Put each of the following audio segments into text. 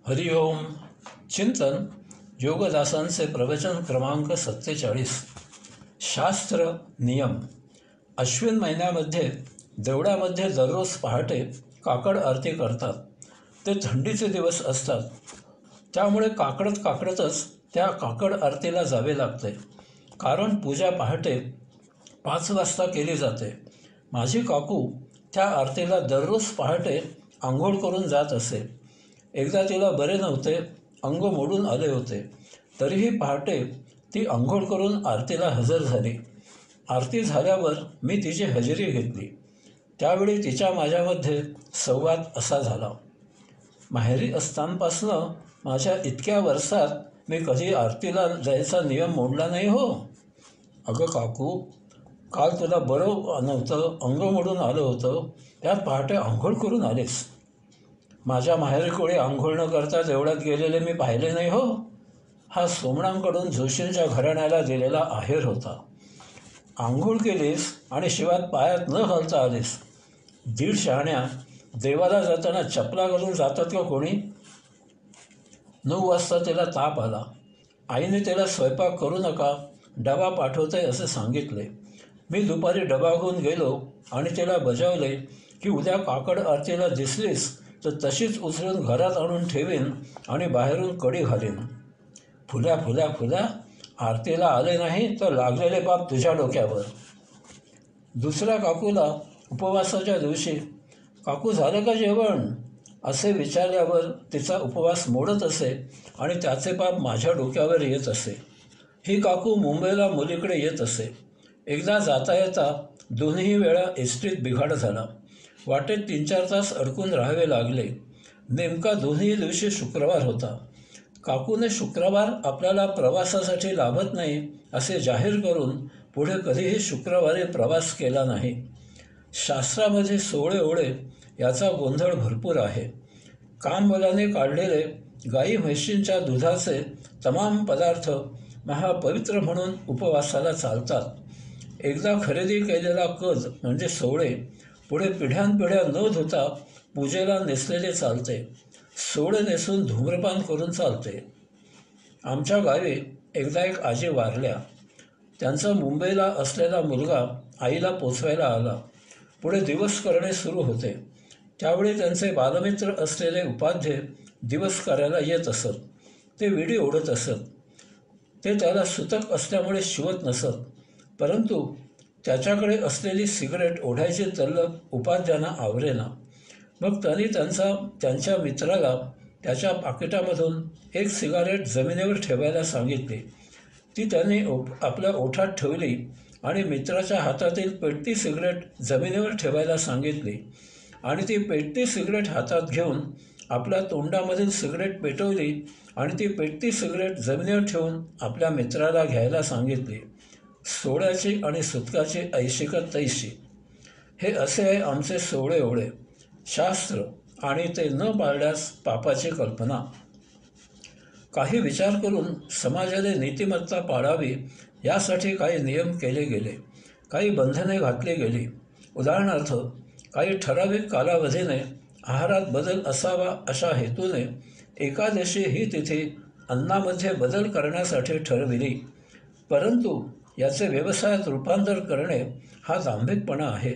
हरि ओम. चिंतन योगदासांचे प्रवचन क्रमांक 47. शास्त्र नियम. अश्विन महिन्यामध्ये देवळामध्ये दररोज पहाटे काकड आरती करतात. ते थंडीचे दिवस असतात, त्यामुळे काकडतच त्या काकड आरतीला जावे लागते. कारण पूजा पहाटे 5 वाजता केली जाते. माझी काकू त्या आरतीला दररोज पहाटे आंघोळ करून जात असे. एकदा तिला बरे नव्हते, अंग मोडून आले होते. तरीही पहाटे ती आंघोळ करून आरतीला हजर झाली. आरती झाल्यावर मी तिची हजेरी घेतली. त्यावेळी तिच्या माझ्यामध्ये संवाद असा झाला. माहेरी असतानापासनं माझ्या इतक्या वर्षात मी कधी आरतीला जायचा नियम मोडला नाही हो. अगं काकू, काल तुला बरं नव्हतं, अंग मोडून आलं होतं, त्यात पहाटे आंघोळ करून आलीस. माझ्या माहेरीकडे आंघोळ न करता देवळात गेलेले मी पाहिले नाही हो. हा सोमणांकडून जोशींच्या घराण्याला दिलेला आहेर होता. आंघोळ केलीस आणि शिवात पायात न घालता आलीस. 1.5 शहाण्या, देवाला जाताना चपला घालून जातात का कोणी? 9 वाजता तिला ताप आला. आईने तिला स्वयंपाक करू नका, डबा पाठवते असे सांगितले. मी दुपारी डबा घेऊन गेलो आणि तिला बजावले की उद्या काकड आरतीला दिसलीस तर तशीच उचलून घरात आणून ठेवीन आणि बाहेरून कडी घालीन. फुल्या आरतीला आले नाही तर लागलेले पाप तुझ्या डोक्यावर. दुसऱ्या काकूला उपवासाच्या दिवशी, काकू झालं का जेवण असे विचारल्यावर तिचा उपवास मोडत असे आणि त्याचे पाप माझ्या डोक्यावर येत असे. ही काकू मुंबईला मुलीकडे येत असे. एकदा जाता येता दोन्ही वेळा एसटीत बिघाड झाला. वाटेत 3-4 तास अडकून राहावे लागले. नेमका दोन्ही दिवशी शुक्रवार होता. काकूने शुक्रवार आपल्याला प्रवासासाठी लाभत नाही असे जाहीर करून पुढे कधीही शुक्रवारी प्रवास केला नाही. शास्त्रामध्ये 16 ओळे याचा गोंधळ भरपूर आहे. कामबलाने काढलेले गाई म्हशींच्या दुधाचे तमाम पदार्थ महापवित्र म्हणून उपवासाला चालतात. एकदा खरेदी केलेला कज म्हणजे सोळे पुढे पिढ्यानपिढ्या न धुता पूजेला नेसलेले चालते. सोळे नेसून धूम्रपान करून चालते. आमच्या गावी एकदा एक आजी वारल्या. त्यांचा मुंबईला असलेला मुलगा आईला पोचवायला आला. पुढे दिवस करणे सुरू होते. त्यावेळी त्यांचे बालमित्र असलेले उपाध्ये दिवस करायला येत असत. ते विडी ओढत असत. ते त्याला सुतक असल्यामुळे शिवत नसत, परंतु त्याच्याकडे असलेली सिगरेट ओढायची तल्लफ उपाध्यांना आवरेना. मग त्यांनी त्यांच्या मित्राला त्याच्या पाकिटामधून एक सिगारेट जमिनीवर ठेवायला सांगितली. ती त्यांनी आपल्या ओठात ठेवली आणि मित्राच्या हातातील पेटती सिगरेट जमिनीवर ठेवायला सांगितली आणि ती पेटती सिगरेट हातात घेऊन आपल्या तोंडामधील सिगरेट पेटवली आणि ती पेटती सिगरेट जमिनीवर ठेवून आपल्या मित्राला घ्यायला सांगितली. सोळ्याची आणि सुतकाची ऐशिका तैशी. हे असे आहे आमचे 16 ओळे. शास्त्र आणि ते न पाळल्यास पापाची कल्पना. काही विचार करून समाजाने नीतिमत्ता पाळावी यासाठी काही नियम केले गेले, काही बंधने घातली गेली. उदाहरणार्थ, काही ठराविक कालावधीने आहारात बदल असावा अशा हेतूने एकादशी ही तिथी अन्नामध्ये बदल करण्यासाठी ठरविली. परंतु याचे व्यवसायात रूपांतर करणे हा दांभिकपणा आहे.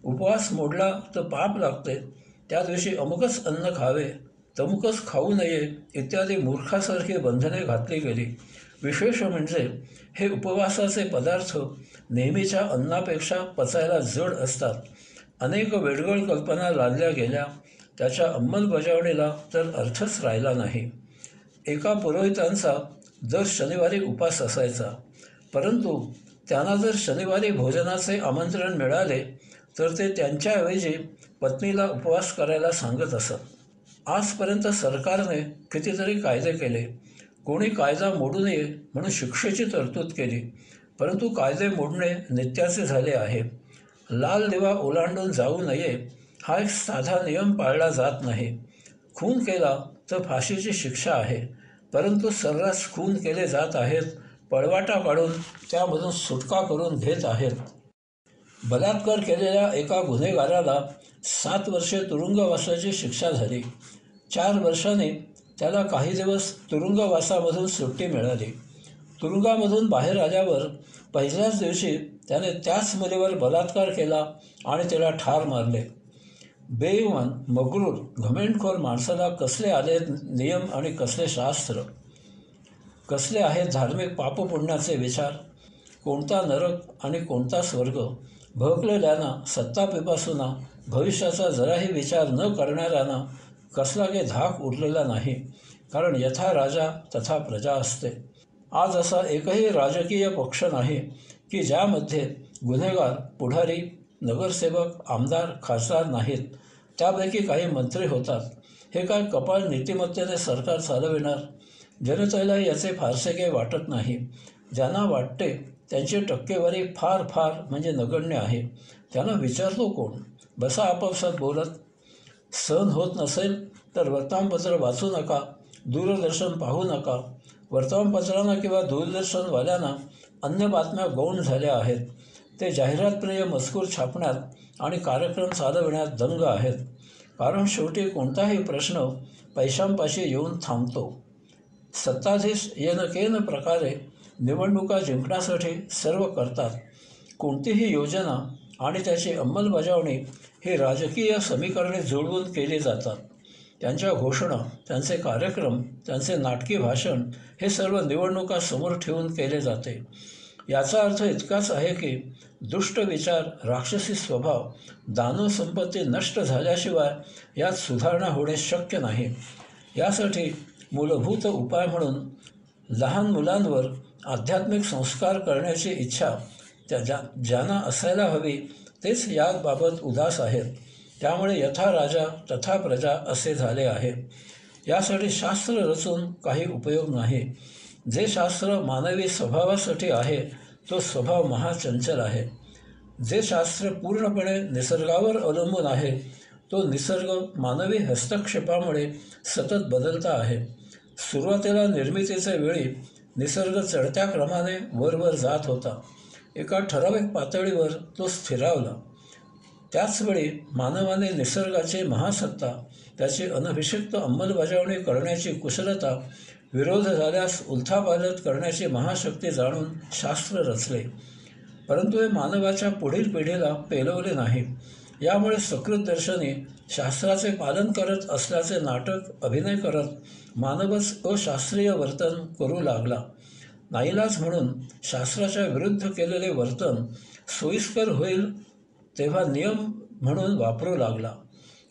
उपवास मोडला तर पाप लागते, त्या दिवशी अमुकच अन्न खावे, तमुकच खाऊ नये इत्यादी मूर्खासारखी बंधने घातली गेली. विशेष म्हणजे हे उपवासाचे पदार्थ नेहमीच्या अन्नापेक्षा पचायला जड असतात. अनेक वेडगळ कल्पना लादल्या गेल्या, त्याच्या अंमलबजावणीला तर अर्थच राहिला नाही. एका पुरोहितांचा दर शनिवारी उपास असायचा, परंतु त्यांना जर शनिवारी भोजनाचे आमंत्रण मिळाले तर ते त्यांच्याऐवजी पत्नीला उपवास करायला सांगत असत. आजपर्यंत सरकारने कितीतरी कायदे केले. कोणी कायदा मोडू नये म्हणून शिक्षेची तरतूद केली, परंतु कायदे मोडणे नित्याचे झाले आहे. लाल दिवा ओलांडून जाऊ नये हा एक साधा नियम पाळला जात नाही. खून केला तर फाशीची शिक्षा आहे, परंतु सर्रास खून केले जात आहेत. पळवाटा काढून त्यामधून सुटका करून घेत आहेत. बलात्कार केलेल्या एका गुन्हेगाराला 7 वर्षे तुरुंगवासाची शिक्षा झाली. 4 वर्षांनी त्याला काही दिवस तुरुंगवासामधून सुट्टी मिळाली. तुरुंगामधून बाहेर आल्यावर पहिल्याच दिवशी त्याने त्याच मुलीवर बलात्कार केला आणि तिला ठार मारले. बेईमान, मगरूर, घमेंडखोर माणसाला कसले आले नियम आणि कसले शास्त्र, कसले आहेत धार्मिक पापपुण्याचे विचार, कोणता नरक आणि कोणता स्वर्ग, भोगलेल्यांना, सत्तापिपासूंना, भविष्याचा जराही विचार न करणाऱ्यांना कसला काही धाक उरलेला नाही. कारण यथा राजा तथा प्रजा असते. आज असा एकही राजकीय पक्ष नाही की ज्यामध्ये गुन्हेगार, पुढारी, नगरसेवक, आमदार, खासदार नाहीत. त्यापैकी काही मंत्री होतात. हे काय कपाळ नीतिमत्तेने सरकार चालविणार? जनतेला याचे फारसे काही वाटत नाही. ज्यांना वाटते त्यांची टक्केवारी फार फार म्हणजे नगण्य आहे. त्यांना विचारतो कोण? बसा आपापसात बोलत. सहन होत नसेल तर वर्तमानपत्र वाचू नका, दूरदर्शन पाहू नका. वर्तमानपत्रांना किंवा दूरदर्शनवाल्यांना अन्य बातम्या गौण झाल्या आहेत. ते जाहिरातप्रिय मजकूर छापण्यात आणि कार्यक्रम चालविण्यात दंग आहेत. कारण शेवटी कोणताही प्रश्न पैशांपाशी येऊन थांबतो. सत्ताधीश येनकेन प्रकारे निवडणुका जिंकण्यासाठी सर्व करतात. कोणतीही योजना आणि त्याची अंमलबजावणी ही राजकीय समीकरणे जुळवून केली जातात. त्यांच्या घोषणा, त्यांचे कार्यक्रम, त्यांचे नाटकी भाषण हे सर्व निवडणुका समोर ठेवून केले जाते. याचा अर्थ इतकाच आहे की दुष्ट विचार, राक्षसी स्वभाव, दानव संपत्ती नष्ट झाल्याशिवाय यात सुधारणा होणे शक्य नाही. यासाठी मूलभूत उपाय म्हणून लहान मुलांवर आध्यात्मिक संस्कार करण्याची इच्छा ज्यांना असायला हवी तेच याबाबत उदास आहेत. त्यामुळे यथा राजा तथा प्रजा असे झाले आहे. यासाठी शास्त्र रचून काही उपयोग नाही. जे शास्त्र मानवी स्वभावासाठी आहे तो स्वभाव महाचंचल आहे. जे शास्त्र पूर्णपणे निसर्गावर अवलंबून आहे तो निसर्ग मानवी हस्तक्षेपामुळे सतत बदलता आहे. सुरुवातीला निर्मितीचे वेळी निसर्ग चढत्या क्रमाने वरवर जात होता. एका ठराविक पातळीवर तो स्थिरावला. त्याचवेळी मानवाने निसर्गाची महासत्ता, त्याची अनभिषिक्त अंमलबजावणी करण्याची कुशलता, विरोध झाल्यास उलथापालथ करण्याची महाशक्ती जाणून शास्त्र रचले. परंतु हे मानवाच्या पुढील पिढीला पेलवले नाही. यामुळे सकृतदर्शनी शास्त्राचे पालन करत असल्याचे नाटक, अभिनय करत मानवच अशास्त्रीय वर्तन करू लागला. नाईलाज म्हणून शास्त्राच्या विरुद्ध केलेले वर्तन सोयीस्कर होईल तेव्हा नियम म्हणून वापरू लागला.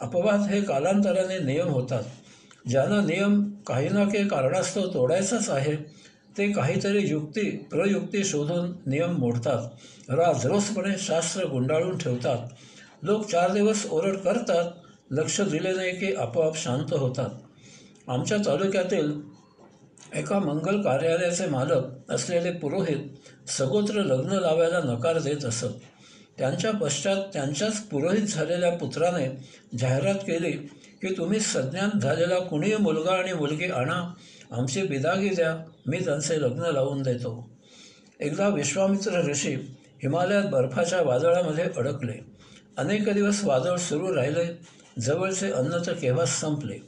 अपवाद हे कालांतराने नियम होतात. ज्यांना नियम काही ना काही कारणास्तव तोडायचाच आहे ते काहीतरी युक्ती प्रयुक्ती शोधून नियम मोडतात. राजरोसपणे शास्त्र गुंडाळून ठेवतात. लोक 4 दिवस ओरड करतात, लक्ष दिले नाही की आपोआप शांत होतात. आमच्या तालुक्यातील एका मंगल कार्यालयाचे मालक असलेले पुरोहित सगोत्र लग्न लावायला नकार देत असत. त्यांच्या पश्चात त्यांच्याच पुरोहित झालेल्या पुत्राने जाहिरात केली की तुम्ही सज्ञान झालेला कुणीही मुलगा आणि मुलगी आणा, आमची बिदागी द्या, मी त्यांचे लग्न लावून देतो. एकदा विश्वामित्र ऋषी हिमालयात बर्फाच्या वादळामध्ये अडकले. अनेक दिवस वादळ सुरू राहिले. जवळचे अन्न तर केव्हाच संपले.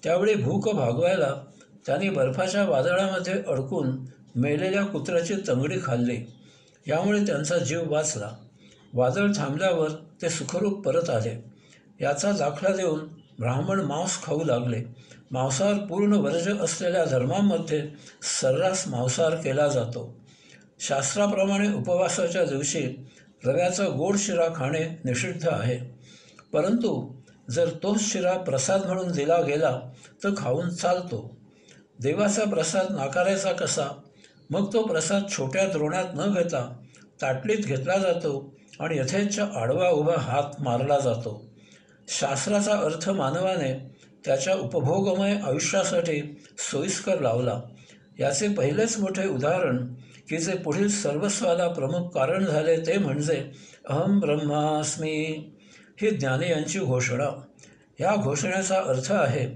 त्यावेळी भूक भागवायला त्यांनी बर्फाच्या वादळामध्ये अडकून मेलेल्या कुत्र्याची तंगडी खाल्ली. यामुळे त्यांचा जीव वाचला. वादळ थांबल्यावर ते सुखरूप परत आले. याचा दाखला देऊन ब्राह्मण मांस खाऊ लागले. मांसाहार पूर्ण वर्ज असलेल्या धर्मांमध्ये सर्रास मांसाहार केला जातो. शास्त्राप्रमाणे उपवासाच्या दिवशी रव्याचा गोड शिरा खाणे निषिद्ध आहे. परंतु जर तोच शिरा प्रसाद म्हणून दिला गेला तर खाऊन चालतो. देवाचा प्रसाद नाकारायचा कसा? मग तो प्रसाद छोट्या द्रोणात न घेता ताटलीत घेतला जातो आणि यथेच्छ आडवा उभा हात मारला जातो. शास्त्राचा अर्थ मानवाने त्याच्या उपभोगमय आयुष्यासाठी सोयीस्कर लावला. याचे पहिलेच मोठे उदाहरण की जे पुढील सर्वस्वाला प्रमुख कारण झाले ते म्हणजे अहम ब्रह्मास्मी ही ज्ञानी यांची घोषणा. ह्या घोषणेचा अर्थ आहे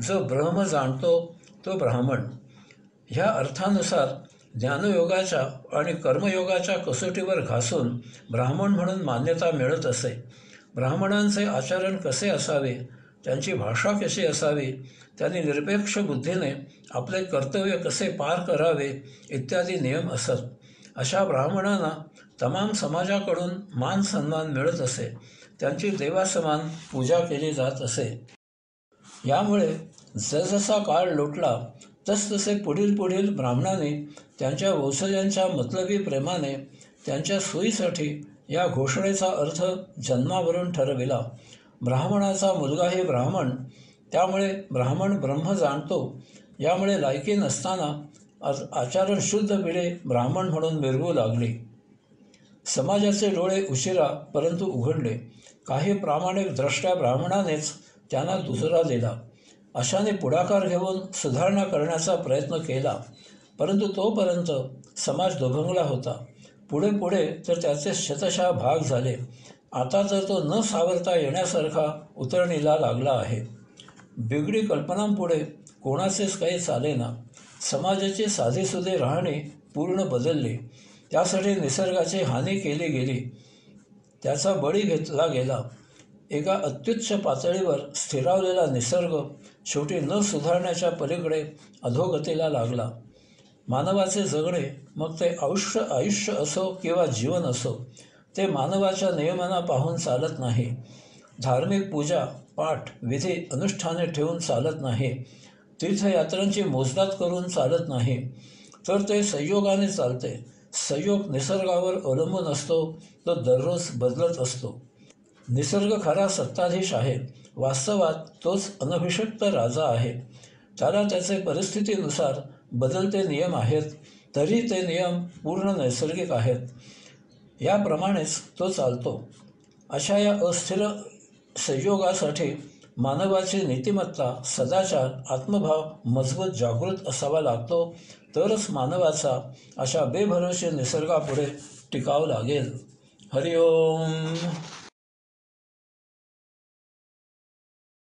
जो ब्रह्म जाणतो तो ब्राह्मण. ह्या अर्थानुसार ज्ञानयोगाच्या आणि कर्मयोगाच्या कसोटीवर घासून ब्राह्मण म्हणून मान्यता मिळत असे. ब्राह्मणांचे आचरण कसे असावे त्यांची भाषा कशी असावी, त्यांनी निरपेक्ष बुद्धीने आपले कर्तव्य कसे पार करावे इत्यादी नियम असत. अशा ब्राह्मणांना तमाम समाजाकडून मान सन्मान मिळत असे. त्यांची देवासमान पूजा केली जात असे. यामुळे जसजसा काळ लोटला तसतसे पुढील ब्राह्मणांनी त्यांच्या वंशजांच्या मतलबी प्रेमाने त्यांच्या सोयीसाठी या घोषणेचा अर्थ जन्मावरून ठरविला. ब्राह्मणाचा मुलगाही ब्राह्मण, त्यामुळे ब्राह्मण ब्रह्म जाणतो. यामुळे लायकी नसताना आचरण शुद्ध पिढे ब्राह्मण म्हणून मिरवू लागली. समाजाचे डोळे उशिरा परंतु उघडले. काही प्रामाणिक द्रष्ट्या ब्राह्मणानेच त्यांना दुजरा दिला. अशाने पुढाकार घेऊन सुधारणा करण्याचा प्रयत्न केला, परंतु तोपर्यंत समाज दुभंगला होता. पुढे तर त्याचे शतशः भाग झाले. आता तर तो न सावरता येण्यासारखा उतरणीला लागला आहे. बिगडी कल्पनांपुढे कोणाचेच काही चालेना. समाजाची साधीसुधी राहणी पूर्ण बदलली. त्यासाठी निसर्गाची हानी केली गेली, त्याचा बळी घेतला गेला. एका अत्युच्च पातळीवर स्थिरावलेला निसर्ग शेवटी न सुधारण्याच्या पलीकडे अधोगतीला लागला. मानवाचे जगणे, मग ते आयुष्य असो किंवा जीवन असो, ते मानवाच्या नियमांना पाहून चालत नाही. धार्मिक पूजा पाठ विधी अनुष्ठाने ठेवून चालत नाही. तीर्थयात्रांची मोजदाद करून चालत नाही. तर ते संयोगाने चालते. संयोग निसर्गावर अवलंबून असतो, तो दररोज बदलत असतो. निसर्ग खरा सत्ताधीश आहे. वास्तवात तोच अनभिषिक्त राजा आहे. त्याला त्याचे परिस्थितीनुसार बदलते नियम आहेत, तरी ते नियम पूर्ण नैसर्गिक आहेत. याप्रमाणेच तो चालतो. अशा या अस्थिर संयोगासाठी मानवाची नीतिमत्ता, सदाचार, आत्मभाव मजबूत जागृत असावा लागतो. तरच मानवाचा अशा बेभरोशी निसर्गापुढे टिकाव लागेल. हरिओम.